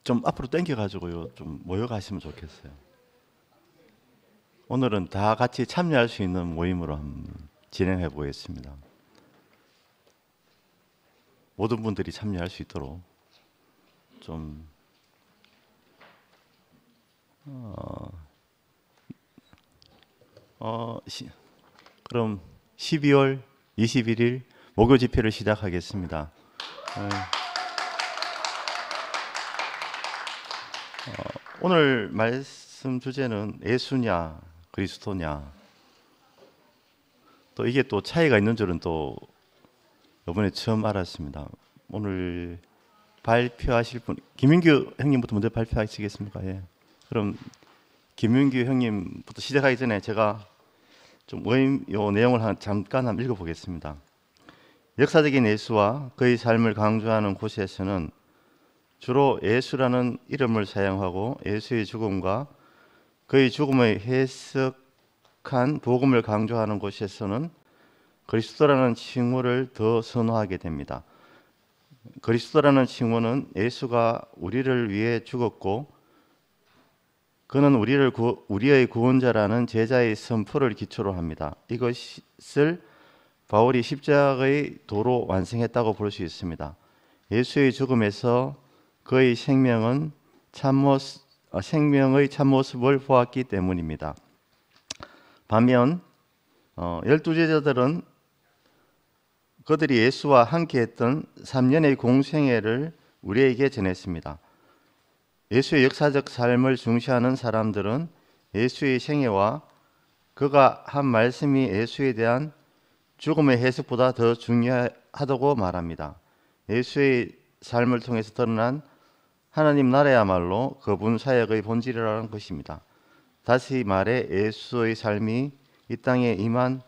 좀 앞으로 당겨가지고요, 좀 모여가시면 좋겠어요. 오늘은 다 같이 참여할 수 있는 모임으로 한번 진행해 보겠습니다. 모든 분들이 참여할 수 있도록 좀 그럼 12월 21일 목요 집회를 시작하겠습니다. 오늘 말씀 주제는 예수냐 그리스도냐, 또 이게 또 차이가 있는 줄은 또 이번에 처음 알았습니다. 오늘 발표하실 분, 김윤규 형님부터 먼저 발표하시겠습니까? 예. 그럼 김윤규 형님부터 시작하기 전에 제가 좀 요 내용을 잠깐 한번 읽어보겠습니다. 역사적인 예수와 그의 삶을 강조하는 곳에서는 주로 예수라는 이름을 사용하고 예수의 죽음과 그의 죽음의 해석한 복음을 강조하는 곳에서는 그리스도라는 칭호를 더 선호하게 됩니다. 그리스도라는 칭호는 예수가 우리를 위해 죽었고 그는 우리의 구원자라는 제자의 선포를 기초로 합니다. 이것을 바울이 십자가의 도로 완성했다고 볼 수 있습니다. 예수의 죽음에서 그의 생명의 참모습을 보았기 때문입니다. 반면 12제자들은 그들이 예수와 함께했던 3년의 공생애를 우리에게 전했습니다. 예수의 역사적 삶을 중시하는 사람들은 예수의 생애와 그가 한 말씀이 예수에 대한 죽음의 해석보다 더 중요하다고 말합니다. 예수의 삶을 통해서 드러난 하나님 나라야말로 그분 사역의 본질이라는 것입니다. 다시 말해 예수의 삶이 이 땅에 임한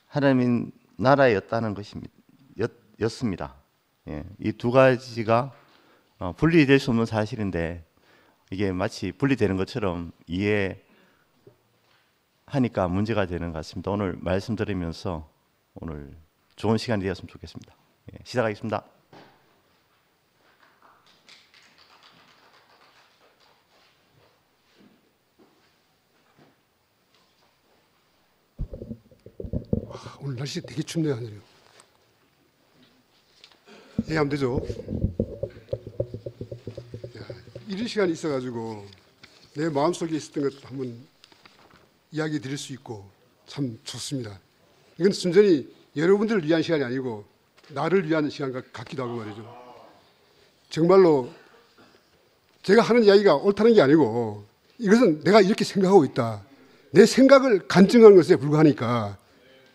하나님 나라였다는 것입니다. 였습니다. 예, 이 두 가지가 분리될 수 없는 사실인데 이게 마치 분리되는 것처럼 이해하니까 문제가 되는 것 같습니다. 오늘 말씀 들으면서 오늘 좋은 시간이 되었으면 좋겠습니다. 예, 시작하겠습니다. 오늘 날씨 되게 춥네요. 하늘이요. 이해하면 되죠? 이런 시간이 있어가지고 내 마음속에 있었던 것 한번 이야기 드릴 수 있고 참 좋습니다. 이건 순전히 여러분들을 위한 시간이 아니고 나를 위한 시간 같기도 하고 말이죠. 정말로 제가 하는 이야기가 옳다는 게 아니고 이것은 내가 이렇게 생각하고 있다. 내 생각을 간증하는 것에 불과하니까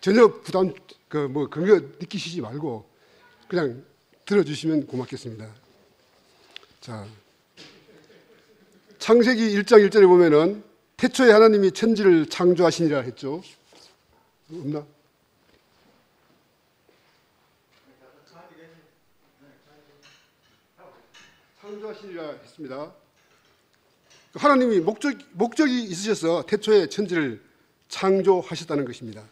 전혀 부담 그런 거 느끼시지 말고 그냥 들어주시면 고맙겠습니다. 자, 창세기 1장 1절에 보면은 태초에 하나님이 천지를 창조하시니라 했죠. 없나? 창조하시니라 했습니다. 하나님이 목적이 있으셔서 태초에 천지를 창조하셨다는 것입니다.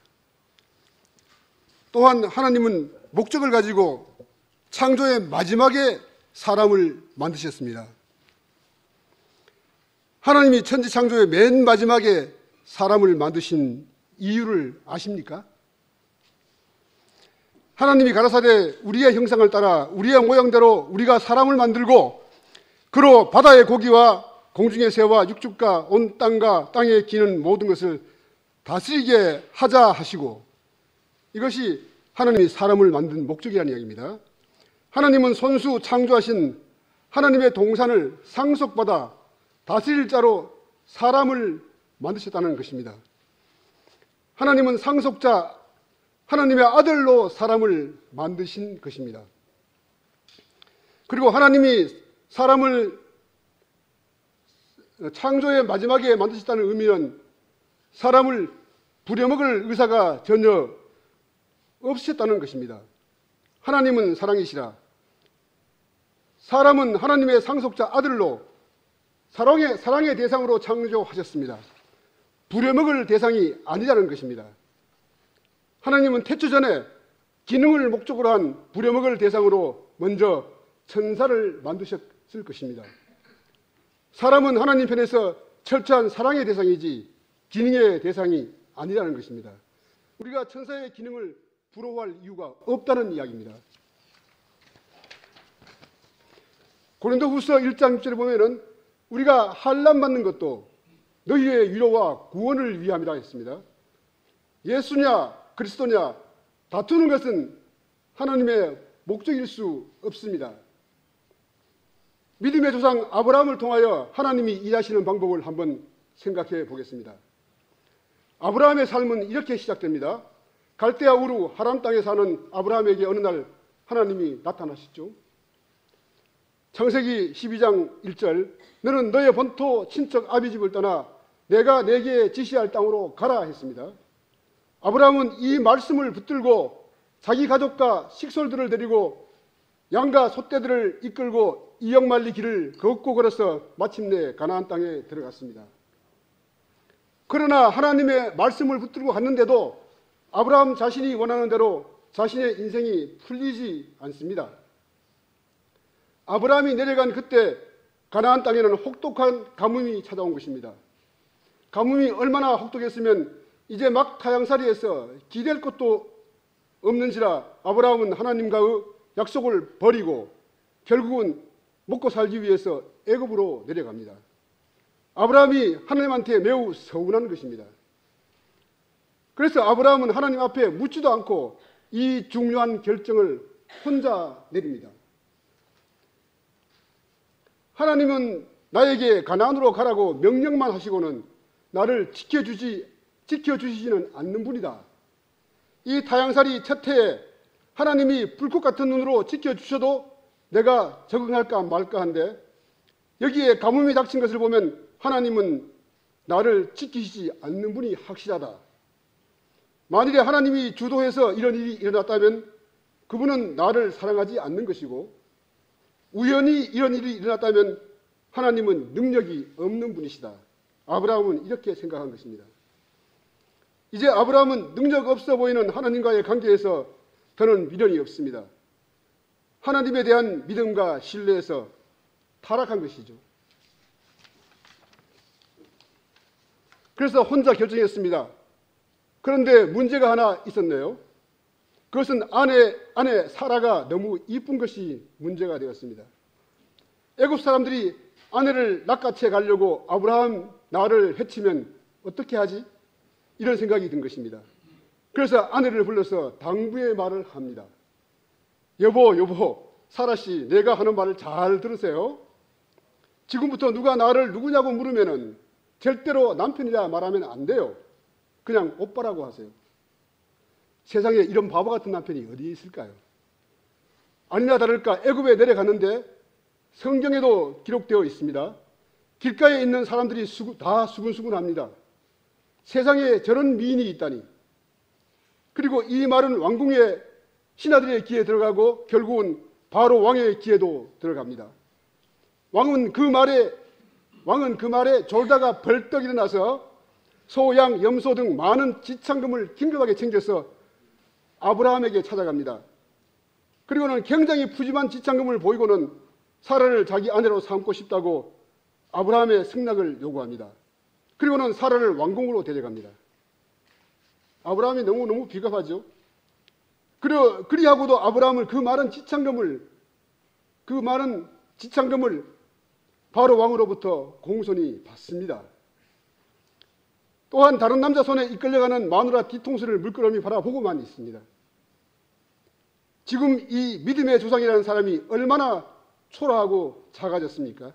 또한 하나님은 목적을 가지고 창조의 마지막에 사람을 만드셨습니다. 하나님이 천지 창조의 맨 마지막에 사람을 만드신 이유를 아십니까? 하나님이 가라사대 우리의 형상을 따라 우리의 모양대로 우리가 사람을 만들고 그로 바다의 고기와 공중의 새와 육축과 온 땅과 땅에 기는 모든 것을 다스리게 하자 하시고, 이것이 하나님이 사람을 만든 목적이라는 이야기입니다. 하나님은 손수 창조하신 하나님의 동산을 상속받아 다스릴 자로 사람을 만드셨다는 것입니다. 하나님은 상속자, 하나님의 아들로 사람을 만드신 것입니다. 그리고 하나님이 사람을 창조의 마지막에 만드셨다는 의미는 사람을 부려먹을 의사가 전혀 없으셨다는 것입니다. 하나님은 사랑이시라. 사람은 하나님의 상속자 아들로 사랑의 대상으로 창조하셨습니다. 부려먹을 대상이 아니라는 것입니다. 하나님은 태초 전에 기능을 목적으로 한 부려먹을 대상으로 먼저 천사를 만드셨을 것입니다. 사람은 하나님 편에서 철저한 사랑의 대상이지 기능의 대상이 아니라는 것입니다. 우리가 천사의 기능을 부러워할 이유가 없다는 이야기입니다. 고린도후서 1장 6절에 보면은 우리가 환난받는 것도 너희의 위로와 구원을 위함이라 했습니다. 예수냐 그리스도냐 다투는 것은 하나님의 목적일 수 없습니다. 믿음의 조상 아브라함을 통하여 하나님이 일하시는 방법을 한번 생각해 보겠습니다. 아브라함의 삶은 이렇게 시작됩니다. 갈대아 우루 하람 땅에 사는 아브라함에게 어느 날 하나님이 나타나셨죠. 창세기 12장 1절 너는 너의 본토 친척 아비집을 떠나 내가 내게 지시할 땅으로 가라 했습니다. 아브라함은 이 말씀을 붙들고 자기 가족과 식솔들을 데리고 양과 소떼들을 이끌고 이역만리 길을 걷고 걸어서 마침내 가나안 땅에 들어갔습니다. 그러나 하나님의 말씀을 붙들고 갔는데도 아브라함 자신이 원하는 대로 자신의 인생이 풀리지 않습니다. 아브라함이 내려간 그때 가나안 땅에는 혹독한 가뭄이 찾아온 것입니다. 가뭄이 얼마나 혹독했으면 이제 막 타향살이에서 기댈 것도 없는지라 아브라함은 하나님과의 약속을 버리고 결국은 먹고 살기 위해서 애굽으로 내려갑니다. 아브라함이 하나님한테 매우 서운한 것입니다. 그래서 아브라함은 하나님 앞에 묻지도 않고 이 중요한 결정을 혼자 내립니다. 하나님은 나에게 가나안으로 가라고 명령만 하시고는 나를 지켜주시지는 않는 분이다. 이 타향살이 첫 해에 하나님이 불꽃 같은 눈으로 지켜주셔도 내가 적응할까 말까 한데 여기에 가뭄이 닥친 것을 보면 하나님은 나를 지키시지 않는 분이 확실하다. 만일에 하나님이 주도해서 이런 일이 일어났다면 그분은 나를 사랑하지 않는 것이고 우연히 이런 일이 일어났다면 하나님은 능력이 없는 분이시다. 아브라함은 이렇게 생각한 것입니다. 이제 아브라함은 능력 없어 보이는 하나님과의 관계에서 더는 미련이 없습니다. 하나님에 대한 믿음과 신뢰에서 타락한 것이죠. 그래서 혼자 결정했습니다. 그런데 문제가 하나 있었네요. 그것은 아내 사라가 너무 이쁜 것이 문제가 되었습니다. 애굽 사람들이 아내를 낚아채 가려고 아브라함 나를 해치면 어떻게 하지? 이런 생각이 든 것입니다. 그래서 아내를 불러서 당부의 말을 합니다. 여보, 사라씨, 내가 하는 말을 잘 들으세요. 지금부터 누가 나를 누구냐고 물으면은 절대로 남편이라 말하면 안 돼요. 그냥 오빠라고 하세요. 세상에 이런 바보 같은 남편이 어디 있을까요? 아니나 다를까 애굽에 내려갔는데 성경에도 기록되어 있습니다. 길가에 있는 사람들이 다 수근수근합니다. 세상에 저런 미인이 있다니. 그리고 이 말은 왕궁의 신하들의 귀에 들어가고 결국은 바로 왕의 귀에도 들어갑니다. 왕은 그 말에 졸다가 벌떡 일어나서 소, 양, 염소 등 많은 지창금을 긴급하게 챙겨서 아브라함에게 찾아갑니다. 그리고는 굉장히 푸짐한 지창금을 보이고는 사라를 자기 아내로 삼고 싶다고 아브라함의 승낙을 요구합니다. 그리고는 사라를 왕궁으로 데려갑니다. 아브라함이 너무 비겁하죠. 그리하고도 아브라함은 그 많은 지창금을 바로 왕으로부터 공손히 받습니다. 또한 다른 남자 손에 이끌려가는 마누라 뒤통수를 물끄러미 바라보고만 있습니다. 지금 이 믿음의 조상이라는 사람이 얼마나 초라하고 작아졌습니까?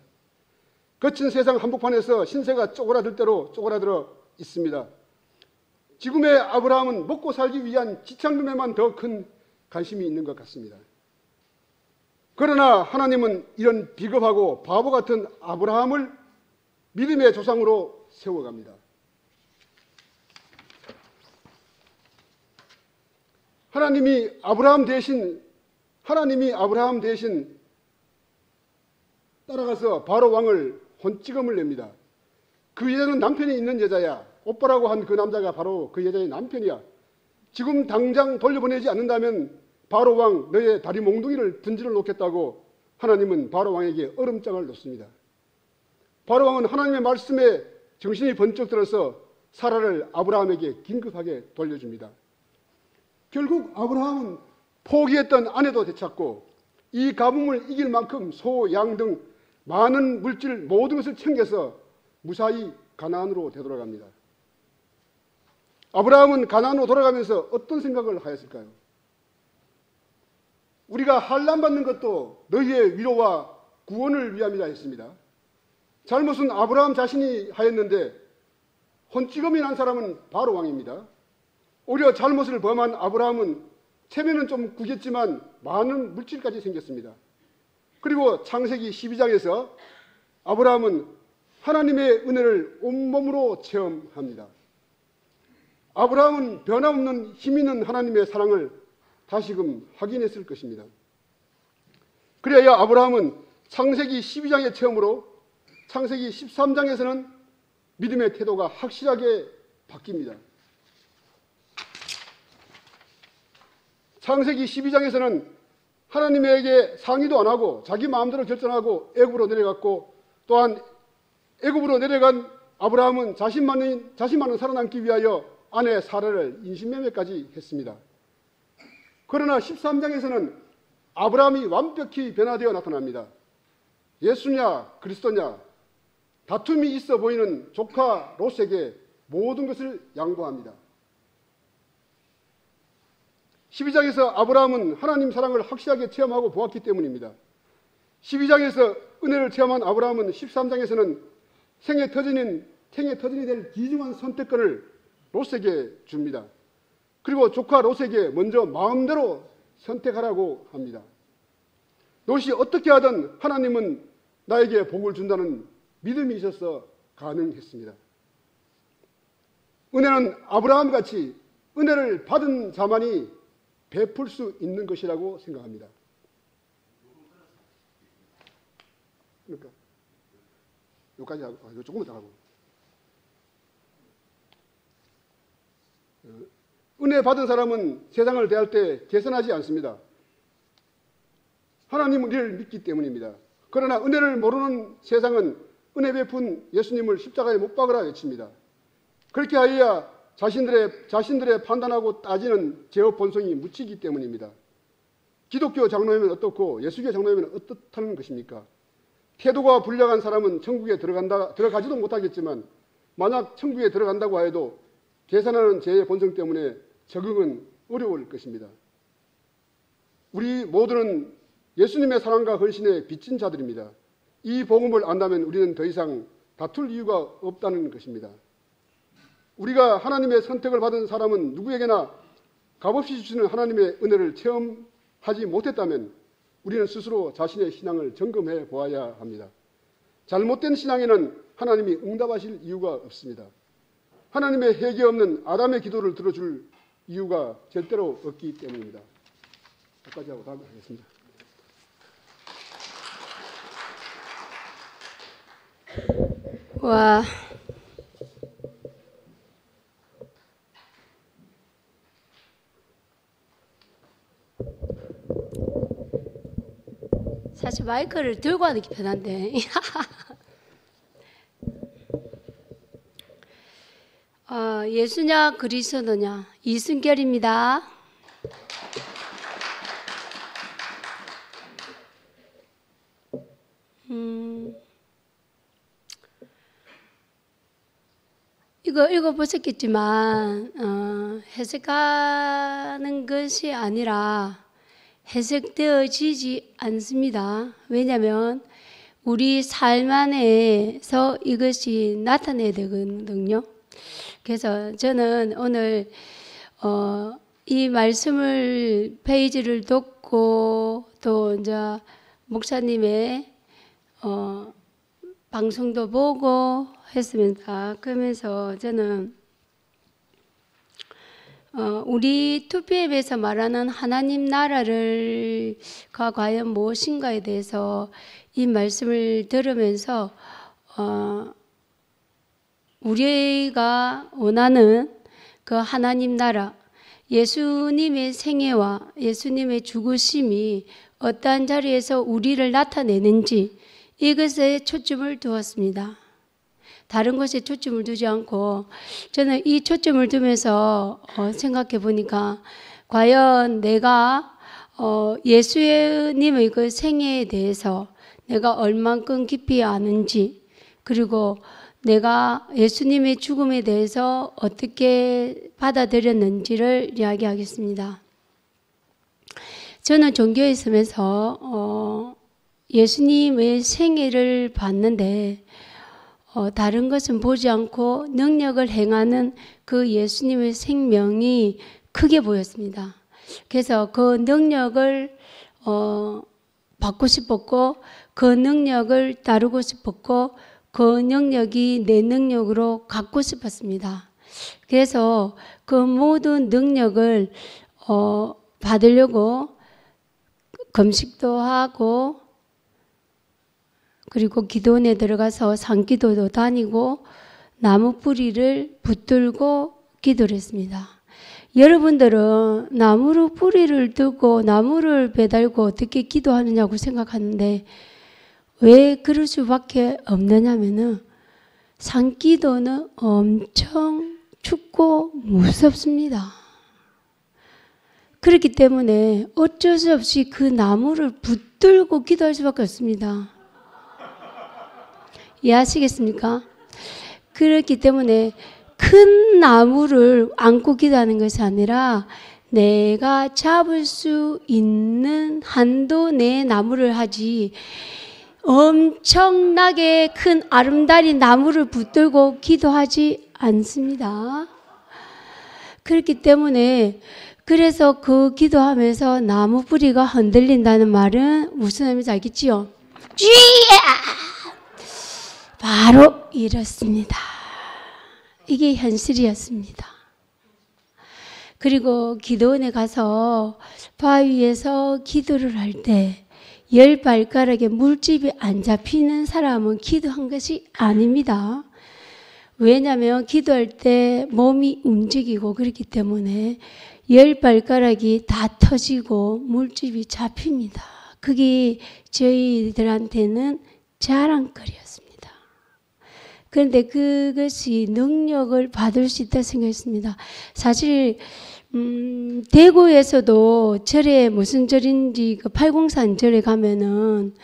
거친 세상 한복판에서 신세가 쪼그라들 대로 쪼그라들어 있습니다. 지금의 아브라함은 먹고 살기 위한 지창금에만 더 큰 관심이 있는 것 같습니다. 그러나 하나님은 이런 비겁하고 바보 같은 아브라함을 믿음의 조상으로 세워갑니다. 하나님이 아브라함 대신 따라가서 바로 왕을 혼찌검을 냅니다. 그 여자는 남편이 있는 여자야. 오빠라고 한 그 남자가 바로 그 여자의 남편이야. 지금 당장 돌려보내지 않는다면 바로 왕 너의 다리 몽둥이를 분질러 놓겠다고 하나님은 바로 왕에게 얼음장을 놓습니다. 바로왕은 하나님의 말씀에 정신이 번쩍 들어서 사라를 아브라함에게 긴급하게 돌려줍니다. 결국 아브라함은 포기했던 아내도 되찾고 이 가뭄을 이길 만큼 소, 양 등 많은 물질 모든 것을 챙겨서 무사히 가나안으로 되돌아갑니다. 아브라함은 가나안으로 돌아가면서 어떤 생각을 하였을까요? 우리가 환난받는 것도 너희의 위로와 구원을 위함이라 했습니다. 잘못은 아브라함 자신이 하였는데 혼찌검이 난 사람은 바로 왕입니다. 오히려 잘못을 범한 아브라함은 체면은 좀 구겼지만 많은 물질까지 생겼습니다. 그리고 창세기 12장에서 아브라함은 하나님의 은혜를 온몸으로 체험합니다. 아브라함은 변함없는 힘있는 하나님의 사랑을 다시금 확인했을 것입니다. 그래야 아브라함은 창세기 12장의 체험으로 창세기 13장에서는 믿음의 태도가 확실하게 바뀝니다. 창세기 12장에서는 하나님에게 상의도 안 하고 자기 마음대로 결정하고 애굽으로 내려갔고, 또한 애굽으로 내려간 아브라함은 자신만은 살아남기 위하여 아내 사라를 인신매매까지 했습니다. 그러나 13장에서는 아브라함이 완벽히 변화되어 나타납니다. 예수냐 그리스도냐 다툼이 있어 보이는 조카 롯에게 모든 것을 양보합니다. 12장에서 아브라함은 하나님 사랑을 확실하게 체험하고 보았기 때문입니다. 12장에서 은혜를 체험한 아브라함은 13장에서는 생애 터전이 될 귀중한 선택권을 롯에게 줍니다. 그리고 조카 롯에게 먼저 마음대로 선택하라고 합니다. 롯이 어떻게 하든 하나님은 나에게 복을 준다는 믿음이 있어서 가능했습니다. 은혜는 아브라함같이 은혜를 받은 자만이 베풀 수 있는 것이라고 생각합니다. 그러니까 여기까지 하고 조금만 더 하고, 은혜 받은 사람은 세상을 대할 때 계산하지 않습니다. 하나님은 우리를 믿기 때문입니다. 그러나 은혜를 모르는 세상은 은혜 베푼 예수님을 십자가에 못 박으라 외칩니다. 그렇게 하여야 자신들의 판단하고 따지는 제어 본성이 묻히기 때문입니다. 기독교 장로이면 어떻고 예수교 장로이면 어떻다는 것입니까? 태도가 불량한 사람은 천국에 들어가지도 못하겠지만, 만약 천국에 들어간다고 해도 계산하는 제 본성 때문에 적응은 어려울 것입니다. 우리 모두는 예수님의 사랑과 헌신에 빚진 자들입니다. 이 복음을 안다면 우리는 더 이상 다툴 이유가 없다는 것입니다. 우리가 하나님의 선택을 받은 사람은 누구에게나 값없이 주시는 하나님의 은혜를 체험하지 못했다면 우리는 스스로 자신의 신앙을 점검해 보아야 합니다. 잘못된 신앙에는 하나님이 응답하실 이유가 없습니다. 하나님의 해결 없는 아담의 기도를 들어줄 이유가 절대로 없기 때문입니다. 여기까지 하고 다음에 하겠습니다. 와, 사실 마이크를 들고 하는 게 편한데. 예수냐 그리스도냐, 이순결입니다. 이거 읽어보셨겠지만 해석하는 것이 아니라 해석되어지지 않습니다. 왜냐하면 우리 삶 안에서 이것이 나타나야 되거든요. 그래서 저는 오늘 이 말씀을 페이지를 듣고 또 이제 목사님의 방송도 보고 했습니다. 그러면서 저는 우리 2PM에서 말하는 하나님 나라가 과연 무엇인가에 대해서 이 말씀을 들으면서 우리가 원하는 그 하나님 나라, 예수님의 생애와 예수님의 죽으심이 어떠한 자리에서 우리를 나타내는지, 이것에 초점을 두었습니다. 다른 것에 초점을 두지 않고 저는 이 초점을 두면서 생각해 보니까 과연 내가 예수님의 그 생애에 대해서 내가 얼만큼 깊이 아는지, 그리고 내가 예수님의 죽음에 대해서 어떻게 받아들였는지를 이야기하겠습니다. 저는 종교에 있으면서 예수님의 생애를 봤는데 다른 것은 보지 않고 능력을 행하는 그 예수님의 생명이 크게 보였습니다. 그래서 그 능력을 받고 싶었고, 그 능력을 따르고 싶었고, 그 능력이 내 능력으로 갖고 싶었습니다. 그래서 그 모든 능력을 받으려고 금식도 하고, 그리고 기도원에 들어가서 산기도도 다니고 나무 뿌리를 붙들고 기도를 했습니다. 여러분들은 나무로 뿌리를 두고 나무를 매달고 어떻게 기도하느냐고 생각하는데 왜 그럴 수밖에 없느냐면은 산기도는 엄청 춥고 무섭습니다. 그렇기 때문에 어쩔 수 없이 그 나무를 붙들고 기도할 수밖에 없습니다. 이해하시겠습니까? 그렇기 때문에 큰 나무를 안고 기도하는 것이 아니라 내가 잡을 수 있는 한도 내 나무를 하지 엄청나게 큰 아름다리 나무를 붙들고 기도하지 않습니다. 그렇기 때문에 그래서 그 기도하면서 나무 뿌리가 흔들린다는 말은 무슨 의미인지 알겠지요? 바로 이렇습니다. 이게 현실이었습니다. 그리고 기도원에 가서 바위에서 기도를 할 때 10발가락에 물집이 안 잡히는 사람은 기도한 것이 아닙니다. 왜냐하면 기도할 때 몸이 움직이고 그렇기 때문에 10발가락이 다 터지고 물집이 잡힙니다. 그게 저희들한테는 자랑거리였습니다. 그런데 그것이 능력을 받을 수 있다 생각했습니다. 사실 대구에서도 절에 무슨 절인지 그 팔공산 절에 가면은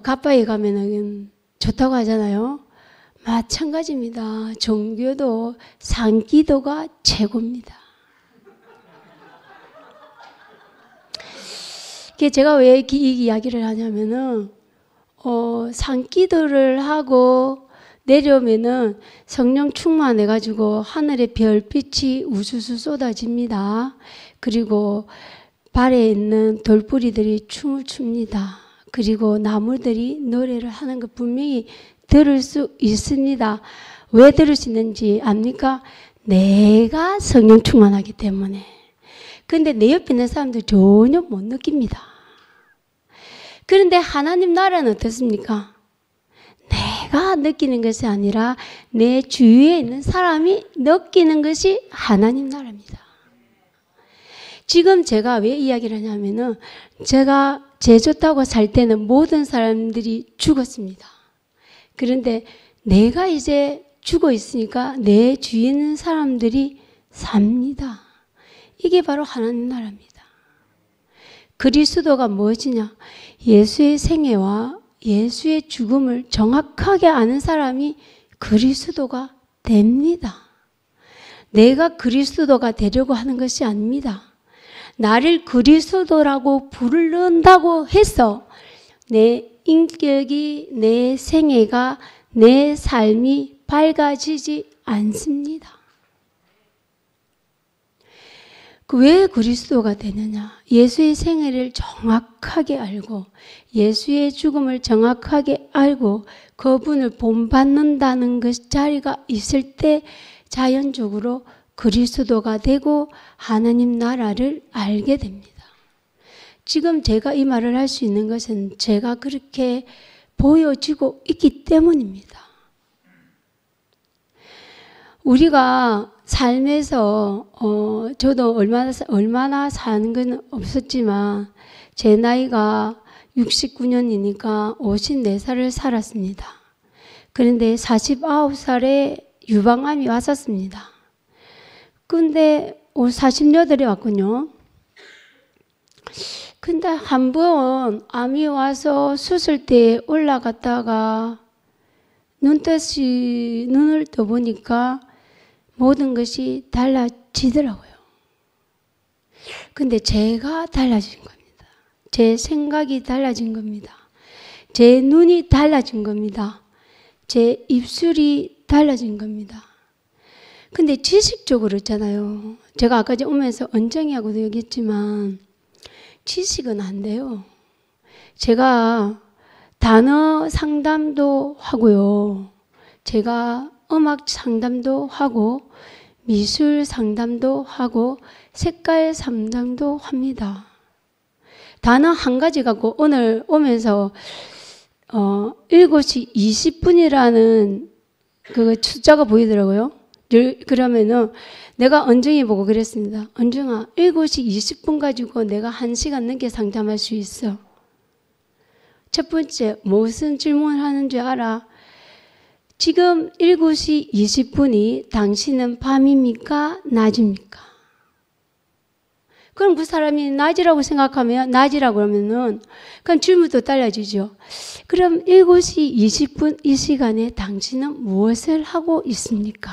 가빠에 가면은 좋다고 하잖아요. 마찬가지입니다. 종교도 산기도가 최고입니다. 제가 왜 이 이야기를 하냐면은 산기도를 하고 내려오면은 성령 충만해가지고 하늘에 별빛이 우수수 쏟아집니다. 그리고 발에 있는 돌뿌리들이 춤을 춥니다. 그리고 나무들이 노래를 하는 거 분명히 들을 수 있습니다. 왜 들을 수 있는지 압니까? 내가 성령 충만하기 때문에. 근데 내 옆에 있는 사람들 전혀 못 느낍니다. 그런데 하나님 나라는 어떻습니까? 내가 느끼는 것이 아니라 내 주위에 있는 사람이 느끼는 것이 하나님 나라입니다. 지금 제가 왜 이야기를 하냐면은 제가 제주 타고 살 때는 모든 사람들이 죽었습니다. 그런데 내가 이제 죽어 있으니까 내 주위에 있는 사람들이 삽니다. 이게 바로 하나님 나라입니다. 그리스도가 무엇이냐? 예수의 생애와 예수의 죽음을 정확하게 아는 사람이 그리스도가 됩니다. 내가 그리스도가 되려고 하는 것이 아닙니다. 나를 그리스도라고 부른다고 해서 내 인격이, 내 생애가, 내 삶이 밝아지지 않습니다. 왜 그리스도가 되느냐? 예수의 생애를 정확하게 알고 예수의 죽음을 정확하게 알고 그분을 본받는다는 그 자리가 있을 때 자연적으로 그리스도가 되고 하나님 나라를 알게 됩니다. 지금 제가 이 말을 할 수 있는 것은 제가 그렇게 보여지고 있기 때문입니다. 우리가 삶에서 저도 얼마나 사는 건 없었지만 제 나이가 69년이니까 54살을 살았습니다. 그런데 49살에 유방암이 왔었습니다. 근데 48에 왔군요. 근데 한 번 암이 와서 수술대에 올라갔다가 눈을 떠보니까 모든 것이 달라지더라고요. 근데 제가 달라진 겁니다. 제 생각이 달라진 겁니다. 제 눈이 달라진 겁니다. 제 입술이 달라진 겁니다. 근데 지식적으로 있잖아요. 제가 아까 오면서 언정이하고도 얘기했지만 지식은 안 돼요. 제가 단어 상담도 하고요. 제가 음악 상담도 하고 미술 상담도 하고 색깔 상담도 합니다. 단어 한 가지 갖고 오늘 오면서 7시 20분이라는 그 숫자가 보이더라고요. 그러면은 내가 언정이 보고 그랬습니다. 언정아, 7시 20분 가지고 내가 1시간 넘게 상담할 수 있어. 첫 번째, 무슨 질문을 하는 줄 알아? 지금 7시 20분이 당신은 밤입니까? 낮입니까? 그럼 그 사람이 낮이라고 생각하면, 낮이라고 하면은, 그럼 질문도 달라지죠. 그럼 7시 20분 이 시간에 당신은 무엇을 하고 있습니까?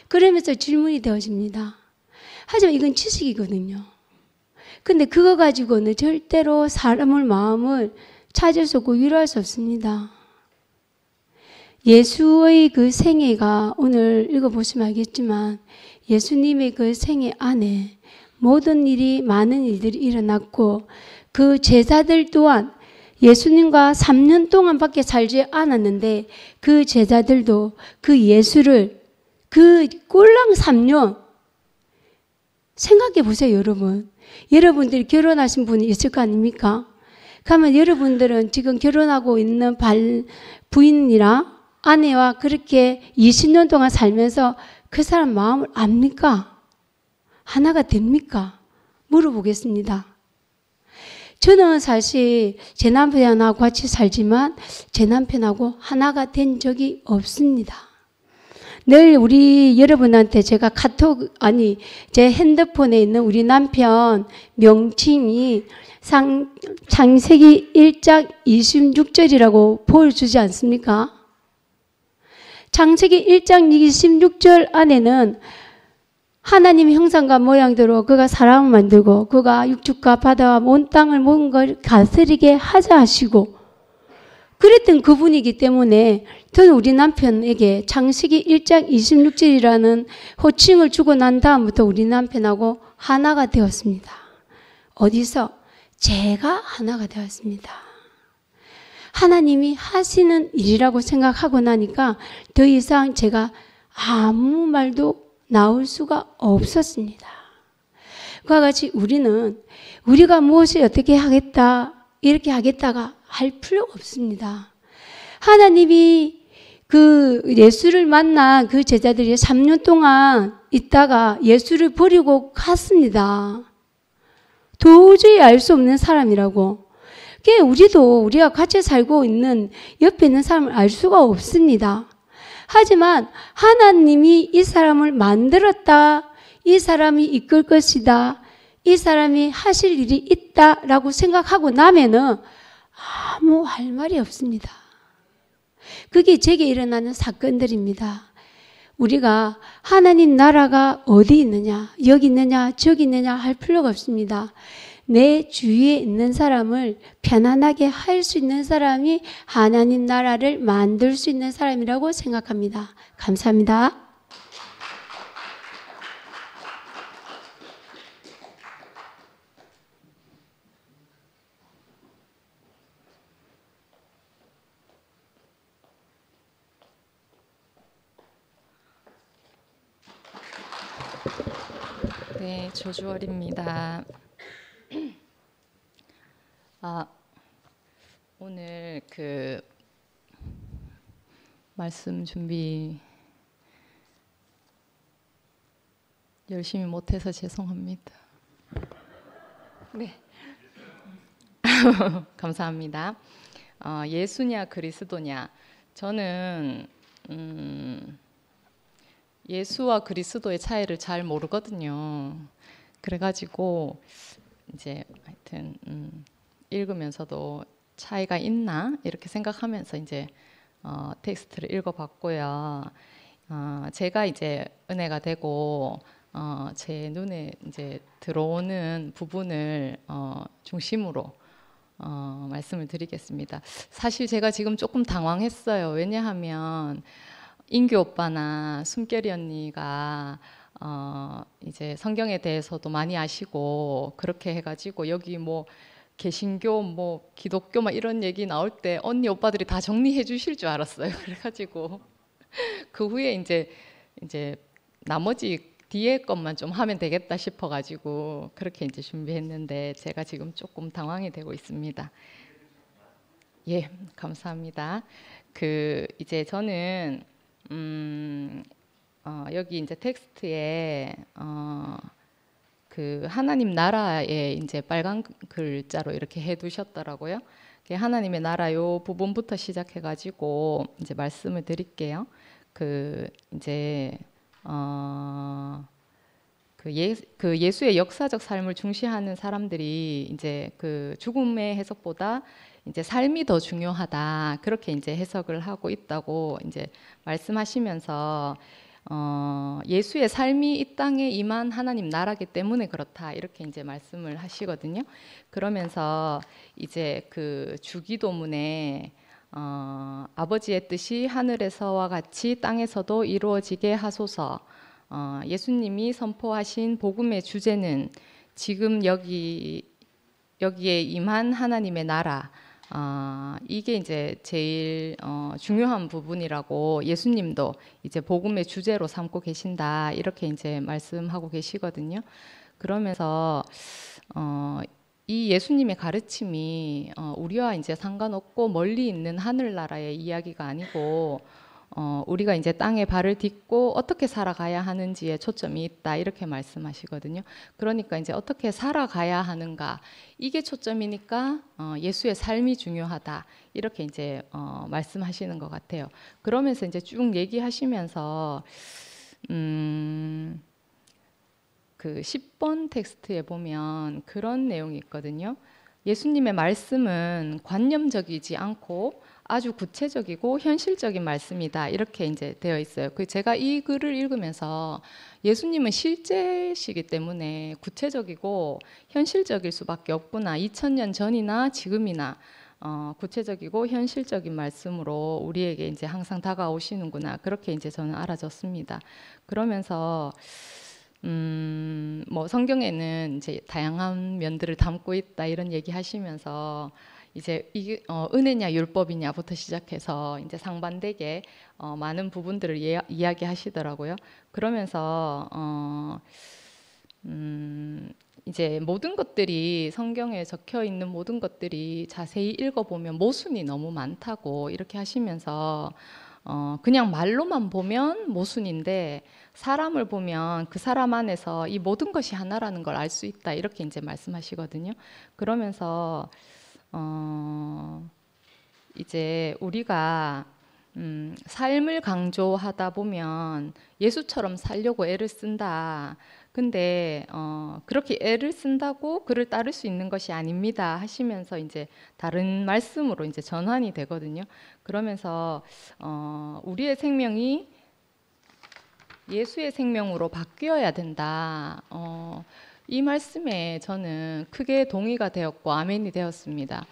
그러면서 질문이 되어집니다. 하지만 이건 지식이거든요. 근데 그거 가지고는 절대로 사람의 마음을 찾을 수 없고 위로할 수 없습니다. 예수의 그 생애가 오늘 읽어보시면 알겠지만 예수님의 그 생애 안에 모든 일이 많은 일들이 일어났고 그 제자들 또한 예수님과 3년 동안밖에 살지 않았는데 그 제자들도 그 예수를 그 꼴랑 3년 생각해 보세요, 여러분. 여러분들이 결혼하신 분이 있을 거 아닙니까? 그러면 여러분들은 지금 결혼하고 있는 부인이랑 아내와 그렇게 20년 동안 살면서 그 사람 마음을 압니까? 하나가 됩니까? 물어보겠습니다. 저는 사실 제 남편하고 같이 살지만 제 남편하고 하나가 된 적이 없습니다. 늘 우리 여러분한테 제가 제 핸드폰에 있는 우리 남편 명칭이 창세기 1장 26절이라고 보여주지 않습니까? 창세기 1장 26절 안에는 하나님 형상과 모양대로 그가 사람을 만들고 그가 육축과 바다와 온 땅을 모든 걸 다스리게 하자 하시고 그랬던 그분이기 때문에 저는 우리 남편에게 창세기 1장 26절이라는 호칭을 주고 난 다음부터 우리 남편하고 하나가 되었습니다. 어디서? 제가 하나가 되었습니다. 하나님이 하시는 일이라고 생각하고 나니까 더 이상 제가 아무 말도 나올 수가 없었습니다. 그와 같이 우리가 무엇을 어떻게 하겠다 이렇게 하겠다가 할 필요가 없습니다. 하나님이 그 예수를 만난 그 제자들이 3년 동안 있다가 예수를 버리고 갔습니다. 도저히 알 수 없는 사람이라고. 우리가 같이 살고 있는 옆에 있는 사람을 알 수가 없습니다. 하지만 하나님이 이 사람을 만들었다. 이 사람이 이끌 것이다. 이 사람이 하실 일이 있다라고 생각하고 나면은 아무 할 말이 없습니다. 그게 제게 일어나는 사건들입니다. 우리가 하나님 나라가 어디 있느냐, 여기 있느냐, 저기 있느냐 할 필요가 없습니다. 내 주위에 있는 사람을 편안하게 할 수 있는 사람이 하나님 나라를 만들 수 있는 사람이라고 생각합니다. 감사합니다. 네, 조주월입니다. 오늘 그 말씀 준비 열심히 못해서 죄송합니다. 네. 감사합니다. 예수냐 그리스도냐. 저는 예수와 그리스도의 차이를 잘 모르거든요. 그래가지고 이제 하여튼 읽으면서도 차이가 있나 이렇게 생각하면서 이제 텍스트를 읽어봤고요. 제가 이제 은혜가 되고 제 눈에 이제 들어오는 부분을 중심으로 말씀을 드리겠습니다. 사실 제가 지금 조금 당황했어요. 왜냐하면 인규 오빠나 숨결이 언니가 이제 성경에 대해서도 많이 아시고 그렇게 해가지고 여기 뭐 개신교 뭐 기독교 막 이런 얘기 나올 때 언니 오빠들이 다 정리해 주실 줄 알았어요. 그래가지고 그 후에 이제 나머지 뒤에 것만 좀 하면 되겠다 싶어가지고 그렇게 이제 준비했는데 제가 지금 조금 당황이 되고 있습니다. 예, 감사합니다. 이제 저는 여기 이제 텍스트에 하나님 나라에 이제 빨간 글자로 이렇게 해두셨더라고요. 하나님의 나라 요 부분부터 시작해가지고 이제 말씀을 드릴게요. 이제 예수의 역사적 삶을 중시하는 사람들이 이제 죽음의 해석보다 이제 삶이 더 중요하다 그렇게 이제 해석을 하고 있다고 이제 말씀하시면서 예수의 삶이 이 땅에 임한 하나님 나라기 때문에 그렇다 이렇게 이제 말씀을 하시거든요. 그러면서 이제 주기도문에 아버지의 뜻이 하늘에서와 같이 땅에서도 이루어지게 하소서. 예수님이 선포하신 복음의 주제는 지금 여기에 임한 하나님의 나라. 이게 이제 제일 중요한 부분이라고 예수님도 이제 복음의 주제로 삼고 계신다 이렇게 이제 말씀하고 계시거든요. 그러면서 이 예수님의 가르침이 우리와 이제 상관없고 멀리 있는 하늘나라의 이야기가 아니고 우리가 이제 땅에 발을 딛고 어떻게 살아가야 하는지에 초점이 있다 이렇게 말씀하시거든요. 그러니까 이제 어떻게 살아가야 하는가 이게 초점이니까 예수의 삶이 중요하다 이렇게 이제 말씀하시는 것 같아요. 그러면서 이제 쭉 얘기하시면서 10번 텍스트에 보면 그런 내용이 있거든요. 예수님의 말씀은 관념적이지 않고 아주 구체적이고 현실적인 말씀이다 이렇게 이제 되어 있어요. 제가 이 글을 읽으면서 예수님은 실제시기 때문에 구체적이고 현실적일 수밖에 없구나. 2000년 전이나 지금이나 구체적이고 현실적인 말씀으로 우리에게 이제 항상 다가오시는구나. 그렇게 이제 저는 알아졌습니다. 그러면서 뭐 성경에는 이제 다양한 면들을 담고 있다 이런 얘기하시면서 이제 이게 은혜냐 율법이냐부터 시작해서 이제 상반되게 많은 부분들을 이야기하시더라고요. 그러면서 이제 모든 것들이 성경에 적혀 있는 모든 것들이 자세히 읽어보면 모순이 너무 많다고 이렇게 하시면서 그냥 말로만 보면 모순인데 사람을 보면 그 사람 안에서 이 모든 것이 하나라는 걸 알 수 있다 이렇게 이제 말씀하시거든요. 그러면서 이제 우리가 삶을 강조하다 보면 예수처럼 살려고 애를 쓴다. 근데 그렇게 애를 쓴다고 그를 따를 수 있는 것이 아닙니다 하시면서 이제 다른 말씀으로 이제 전환이 되거든요. 그러면서 우리의 생명이 예수의 생명으로 바뀌어야 된다. 이 말씀에 저는 크게 동의가 되었고 아멘이 되었습니다.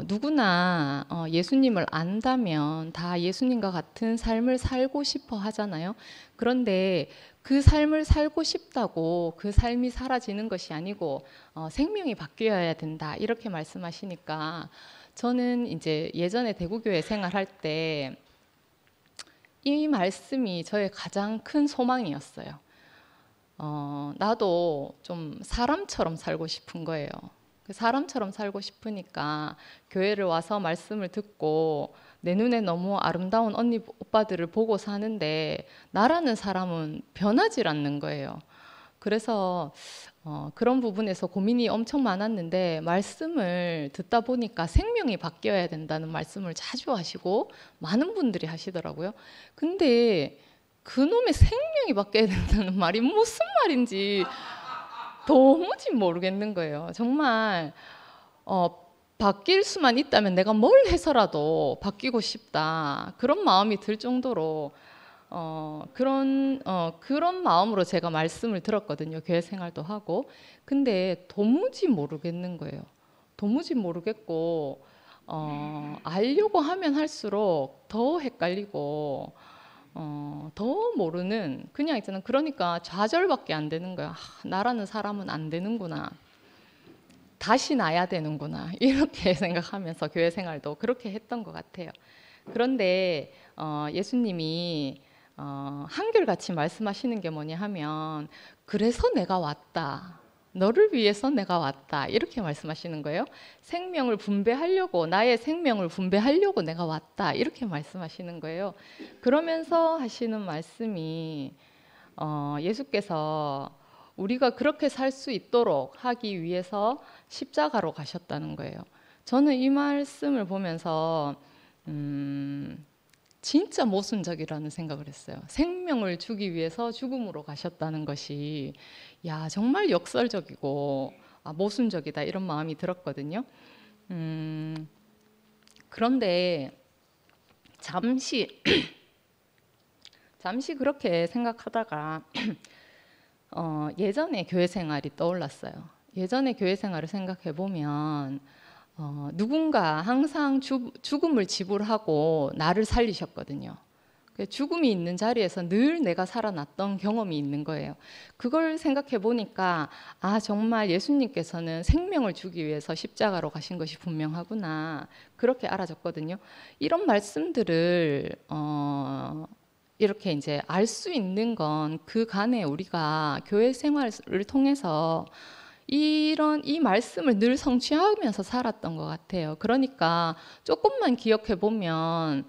누구나 예수님을 안다면 다 예수님과 같은 삶을 살고 싶어 하잖아요. 그런데 그 삶을 살고 싶다고 그 삶이 사라지는 것이 아니고 생명이 바뀌어야 된다 이렇게 말씀하시니까 저는 이제 예전에 대구교회 생활할 때 이 말씀이 저의 가장 큰 소망이었어요. 나도 좀 사람처럼 살고 싶은 거예요. 사람처럼 살고 싶으니까 교회를 와서 말씀을 듣고 내 눈에 너무 아름다운 언니 오빠들을 보고 사는데 나라는 사람은 변하질 않는 거예요. 그래서 그런 부분에서 고민이 엄청 많았는데 말씀을 듣다 보니까 생명이 바뀌어야 된다는 말씀을 자주 하시고 많은 분들이 하시더라고요. 근데 그놈의 생명이 바뀌어야 된다는 말이 무슨 말인지 도무지 모르겠는 거예요. 정말 바뀔 수만 있다면 내가 뭘 해서라도 바뀌고 싶다. 그런 마음이 들 정도로 그런 마음으로 제가 말씀을 들었거든요. 교회 생활도 하고. 근데 도무지 모르겠는 거예요. 도무지 모르겠고 알려고 하면 할수록 더 헷갈리고 더 모르는 그냥 있잖아. 그러니까 좌절밖에 안 되는 거야. 나라는 사람은 안 되는구나. 다시 나야 되는구나. 이렇게 생각하면서 교회 생활도 그렇게 했던 것 같아요. 그런데 예수님이 한결같이 말씀하시는 게 뭐냐 하면 그래서 내가 왔다. 너를 위해서 내가 왔다. 이렇게 말씀하시는 거예요. 생명을 분배하려고 나의 생명을 분배하려고 내가 왔다. 이렇게 말씀하시는 거예요. 그러면서 하시는 말씀이 예수께서 우리가 그렇게 살 수 있도록 하기 위해서 십자가로 가셨다는 거예요. 저는 이 말씀을 보면서 진짜 모순적이라는 생각을 했어요. 생명을 주기 위해서 죽음으로 가셨다는 것이 야 정말 역설적이고 모순적이다 이런 마음이 들었거든요. 그런데 잠시 그렇게 생각하다가 예전에 교회 생활이 떠올랐어요. 예전에 교회 생활을 생각해 보면 누군가 항상 죽음을 지불하고 나를 살리셨거든요. 죽음이 있는 자리에서 늘 내가 살아났던 경험이 있는 거예요. 그걸 생각해 보니까 정말 예수님께서는 생명을 주기 위해서 십자가로 가신 것이 분명하구나 그렇게 알아졌거든요. 이런 말씀들을 이렇게 이제 알 수 있는 건 그간에 우리가 교회 생활을 통해서 이 말씀을 늘 성취하면서 살았던 것 같아요. 그러니까 조금만 기억해 보면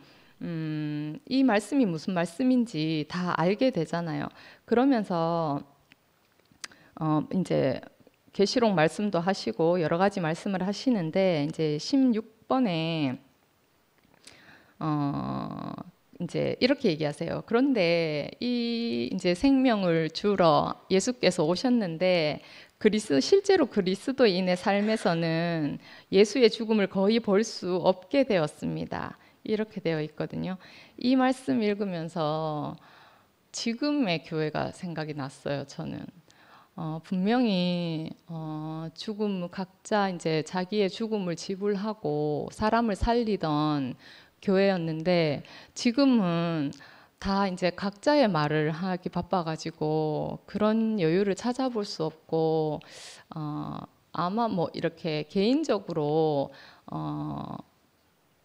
이 말씀이 무슨 말씀인지 다 알게 되잖아요. 그러면서 이제 계시록 말씀도 하시고 여러 가지 말씀을 하시는데 이제 16번에 이제 이렇게 얘기하세요. 그런데 이 이제 생명을 주러 예수께서 오셨는데 실제로 그리스도인의 삶에서는 예수의 죽음을 거의 볼 수 없게 되었습니다. 이렇게 되어 있거든요. 이 말씀 읽으면서 지금의 교회가 생각이 났어요. 저는 분명히 각자 이제 자기의 죽음을 지불하고 사람을 살리던 교회였는데 지금은 다 이제 각자의 말을 하기 바빠가지고 그런 여유를 찾아볼 수 없고 아마 뭐 이렇게 개인적으로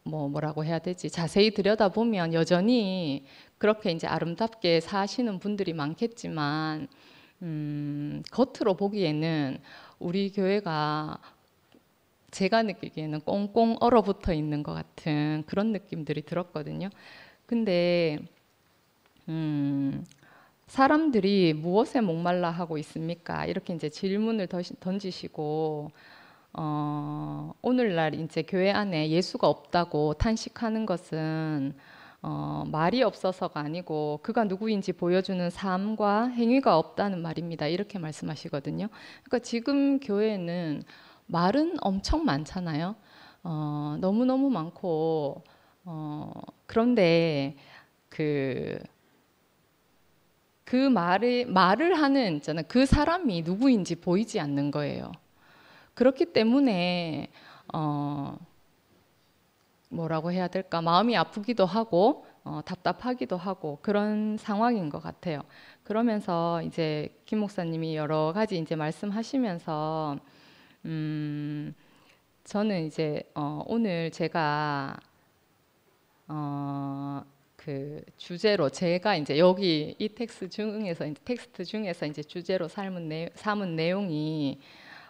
뭐라고 해야 되지? 자세히 들여다보면 여전히 그렇게 이제 아름답게 사시는 분들이 많겠지만 겉으로 보기에는 우리 교회가 제가 느끼기에는 꽁꽁 얼어붙어 있는 것 같은 그런 느낌들이 들었거든요. 근데 사람들이 무엇에 목말라 하고 있습니까? 이렇게 이제 질문을 던지시고 오늘날 이제 교회 안에 예수가 없다고 탄식하는 것은 말이 없어서가 아니고 그가 누구인지 보여주는 삶과 행위가 없다는 말입니다. 이렇게 말씀하시거든요. 그러니까 지금 교회에는 말은 엄청 많잖아요. 너무너무 많고 그런데 그 말을 하는 있잖아요. 그 사람이 누구인지 보이지 않는 거예요. 그렇기 때문에 뭐라고 해야 될까? 마음이 아프기도 하고 답답하기도 하고 그런 상황인 것 같아요. 그러면서 이제 김 목사님이 여러 가지 이제 말씀하시면서 저는 이제 오늘 제가 그 주제로 제가 이제 여기 이 텍스트 중에서 이제 주제로 삼은 내용이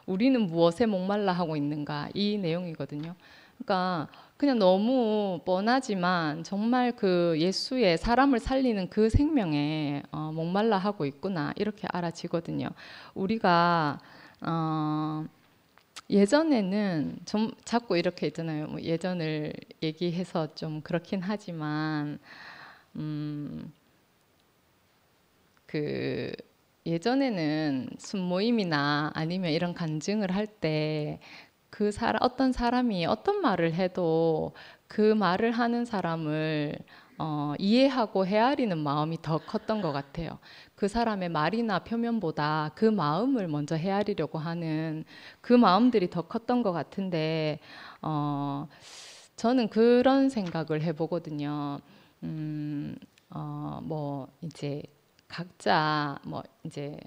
우리는 무엇에 목말라 하고 있는가 이 내용이거든요. 그러니까 그냥 너무 뻔하지만 정말 그 예수의 사람을 살리는 그 생명에 목말라 하고 있구나 이렇게 알아지거든요. 우리가 예전에는 좀 자꾸 이렇게 있잖아요. 뭐 예전을 얘기해서 좀 그렇긴 하지만 그 예전에는 순모임이나 아니면 이런 간증을 할 때 그 사람 어떤 사람이 어떤 말을 해도 그 말을 하는 사람을 이해하고 헤아리는 마음이 더 컸던 것 같아요. 그 사람의 말이나 표면보다 그 마음을 먼저 헤아리려고 하는 그 마음들이 더 컸던 것 같은데 저는 그런 생각을 해보거든요. 뭐 이제 각자 뭐 이제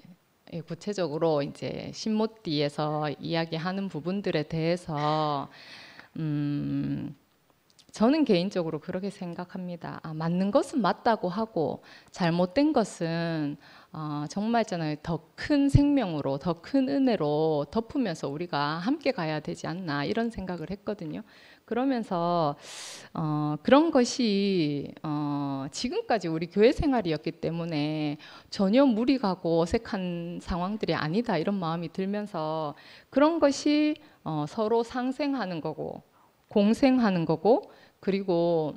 구체적으로 이제 신모띠에서 이야기하는 부분들에 대해서 저는 개인적으로 그렇게 생각합니다. 맞는 것은 맞다고 하고 잘못된 것은 정말 있잖아요. 더 큰 생명으로, 더 큰 은혜로 덮으면서 우리가 함께 가야 되지 않나 이런 생각을 했거든요. 그러면서 그런 것이 지금까지 우리 교회 생활이었기 때문에 전혀 무리 가고 어색한 상황들이 아니다 이런 마음이 들면서 그런 것이 서로 상생하는 거고 공생하는 거고 그리고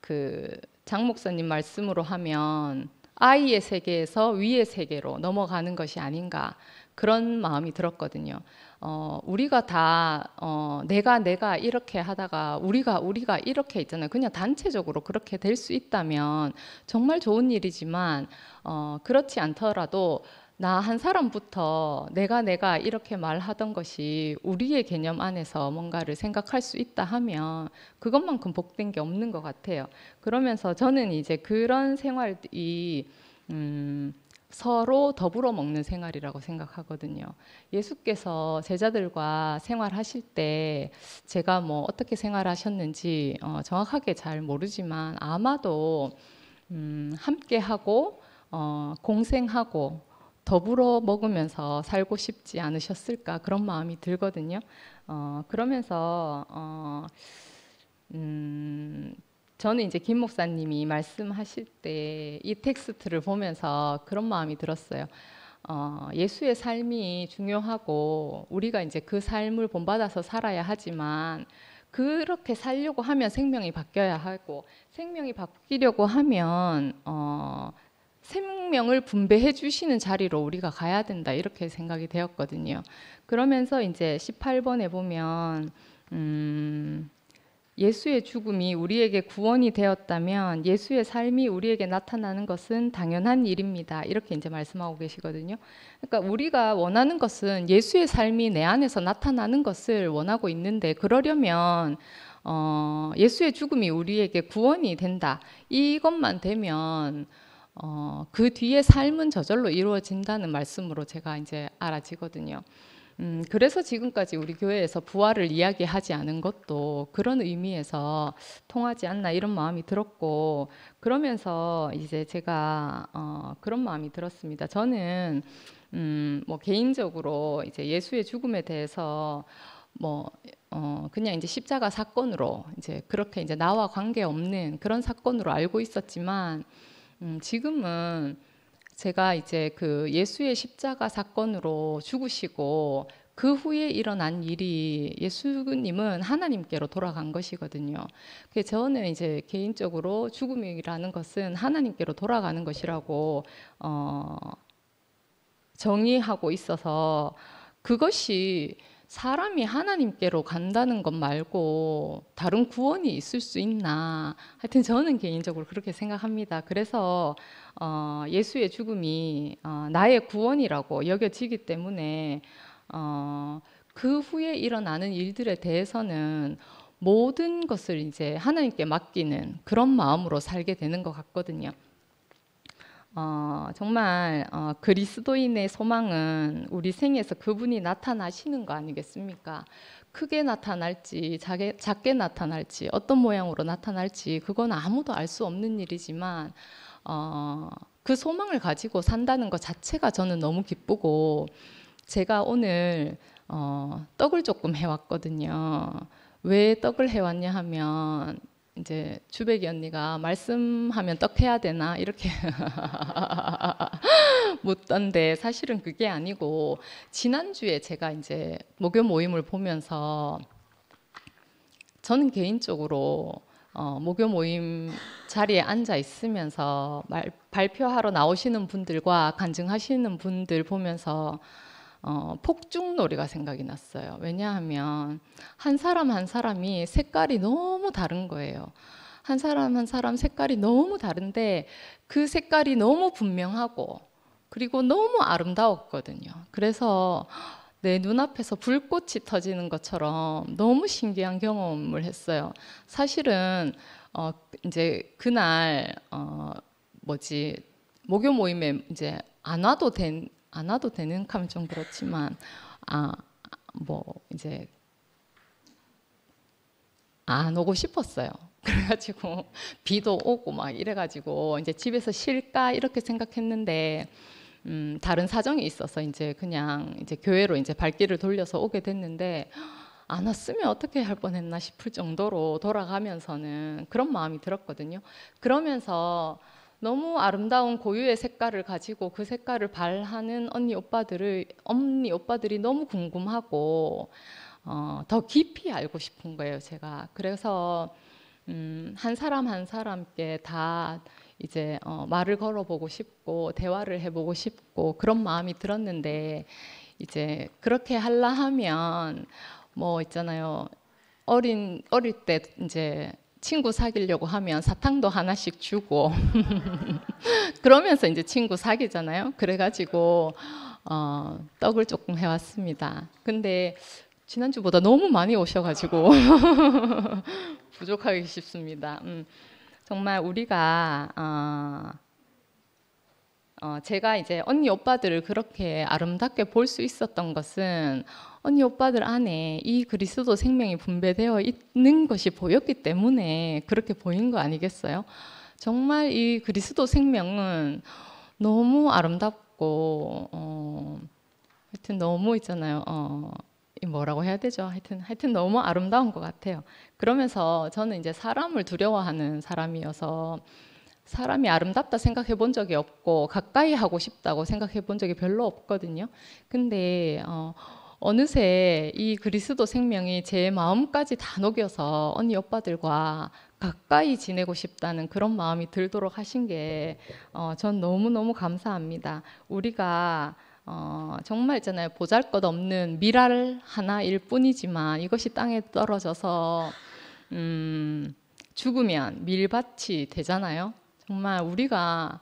그 장 목사님 말씀으로 하면 아이의 세계에서 위의 세계로 넘어가는 것이 아닌가 그런 마음이 들었거든요. 우리가 다 내가 이렇게 하다가 우리가 이렇게 있잖아요. 그냥 단체적으로 그렇게 될 수 있다면 정말 좋은 일이지만 그렇지 않더라도 나 한 사람부터 내가 이렇게 말하던 것이 우리의 개념 안에서 뭔가를 생각할 수 있다 하면 그것만큼 복된 게 없는 것 같아요. 그러면서 저는 이제 그런 생활이 서로 더불어 먹는 생활이라고 생각하거든요. 예수께서 제자들과 생활하실 때 제가 뭐 어떻게 생활하셨는지 정확하게 잘 모르지만 아마도 함께하고 공생하고 더불어 먹으면서 살고 싶지 않으셨을까 그런 마음이 들거든요. 그러면서 저는 이제 김 목사님이 말씀하실 때 이 텍스트를 보면서 그런 마음이 들었어요. 예수의 삶이 중요하고 우리가 이제 그 삶을 본받아서 살아야 하지만 그렇게 살려고 하면 생명이 바뀌어야 하고 생명이 바뀌려고 하면 생명을 분배해 주시는 자리로 우리가 가야 된다 이렇게 생각이 되었거든요. 그러면서 이제 18번에 보면 예수의 죽음이 우리에게 구원이 되었다면 예수의 삶이 우리에게 나타나는 것은 당연한 일입니다. 이렇게 이제 말씀하고 계시거든요. 그러니까 우리가 원하는 것은 예수의 삶이 내 안에서 나타나는 것을 원하고 있는데 그러려면 예수의 죽음이 우리에게 구원이 된다. 이것만 되면 그 뒤에 삶은 저절로 이루어진다는 말씀으로 제가 이제 알아지거든요. 그래서 지금까지 우리 교회에서 부활을 이야기하지 않은 것도 그런 의미에서 통하지 않나 이런 마음이 들었고 그러면서 이제 제가 그런 마음이 들었습니다. 저는 뭐 개인적으로 이제 예수의 죽음에 대해서 뭐 그냥 이제 십자가 사건으로 이제 그렇게 이제 나와 관계 없는 그런 사건으로 알고 있었지만 지금은 제가 이제 그 예수의 십자가 사건으로 죽으시고 그 후에 일어난 일이 예수님은 하나님께로 돌아간 것이거든요. 그래서 저는 이제 개인적으로 죽음이라는 것은 하나님께로 돌아가는 것이라고 정의하고 있어서 그것이 사람이 하나님께로 간다는 것 말고 다른 구원이 있을 수 있나 하여튼 저는 개인적으로 그렇게 생각합니다. 그래서 예수의 죽음이 나의 구원이라고 여겨지기 때문에 그 후에 일어나는 일들에 대해서는 모든 것을 이제 하나님께 맡기는 그런 마음으로 살게 되는 것 같거든요. 정말 그리스도인의 소망은 우리 생에서 그분이 나타나시는 거 아니겠습니까? 크게 나타날지 작게 나타날지 어떤 모양으로 나타날지 그건 아무도 알 수 없는 일이지만 그 소망을 가지고 산다는 것 자체가 저는 너무 기쁘고 제가 오늘 떡을 조금 해왔거든요. 왜 떡을 해왔냐 하면 이제 주백이 언니가 말씀하면 떡 해야 되나 이렇게 묻던데 사실은 그게 아니고 지난주에 제가 이제 목요 모임을 보면서 저는 개인적으로 목요 모임 자리에 앉아 있으면서 발표하러 나오시는 분들과 간증하시는 분들 보면서 폭죽놀이가 생각이 났어요. 왜냐하면 한 사람 한 사람이 색깔이 너무 다른 거예요. 한 사람 한 사람 색깔이 너무 다른데 그 색깔이 너무 분명하고 그리고 너무 아름다웠거든요. 그래서 내 눈앞에서 불꽃이 터지는 것처럼 너무 신기한 경험을 했어요. 사실은 이제 그날 목요 모임에 이제 안 와도 되는 하면 좀 그렇지만 이제 안 오고 싶었어요. 그래가지고 비도 오고 막 이래가지고 이제 집에서 쉴까 이렇게 생각했는데 다른 사정이 있어서 이제 그냥 이제 교회로 이제 발길을 돌려서 오게 됐는데 안 왔으면 어떻게 할 뻔했나 싶을 정도로 돌아가면서는 그런 마음이 들었거든요. 그러면서 너무 아름다운 고유의 색깔을 가지고 그 색깔을 발하는 언니 오빠들이 너무 궁금하고 더 깊이 알고 싶은 거예요, 제가. 그래서 한 사람 한 사람께 다 이제 말을 걸어보고 싶고 대화를 해보고 싶고 그런 마음이 들었는데 이제 그렇게 하려 하면 뭐 있잖아요. 어릴 때 이제 친구 사귀려고 하면 사탕도 하나씩 주고 그러면서 이제 친구 사귀잖아요. 그래가지고 떡을 조금 해왔습니다. 근데 지난주보다 너무 많이 오셔가지고 부족하기 쉽습니다. 정말 우리가 제가 이제 언니 오빠들을 그렇게 아름답게 볼 수 있었던 것은 언니 오빠들 안에 이 그리스도 생명이 분배되어 있는 것이 보였기 때문에 그렇게 보인 거 아니겠어요? 정말 이 그리스도 생명은 너무 아름답고 하여튼 너무 있잖아요. 뭐라고 해야 되죠? 하여튼 너무 아름다운 것 같아요. 그러면서 저는 이제 사람을 두려워하는 사람이어서 사람이 아름답다 생각해 본 적이 없고 가까이 하고 싶다고 생각해 본 적이 별로 없거든요. 근데 어느새 이 그리스도 생명이 제 마음까지 다 녹여서 언니 오빠들과 가까이 지내고 싶다는 그런 마음이 들도록 하신 게 전 너무너무 감사합니다. 우리가 정말 있잖아요. 보잘것없는 밀알 하나일 뿐이지만 이것이 땅에 떨어져서 죽으면 밀밭이 되잖아요. 정말 우리가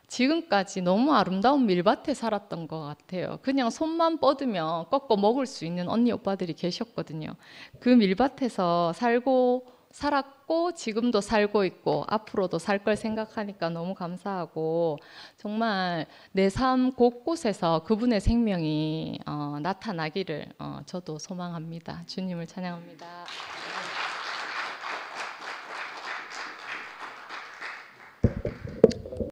지금까지 너무 아름다운 밀밭에 살았던 것 같아요. 그냥 손만 뻗으면 꺾어 먹을 수 있는 언니 오빠들이 계셨거든요. 그 밀밭에서 살았고 지금도 살고 있고 앞으로도 살 걸 생각하니까 너무 감사하고 정말 내 삶 곳곳에서 그분의 생명이 나타나기를 저도 소망합니다. 주님을 찬양합니다.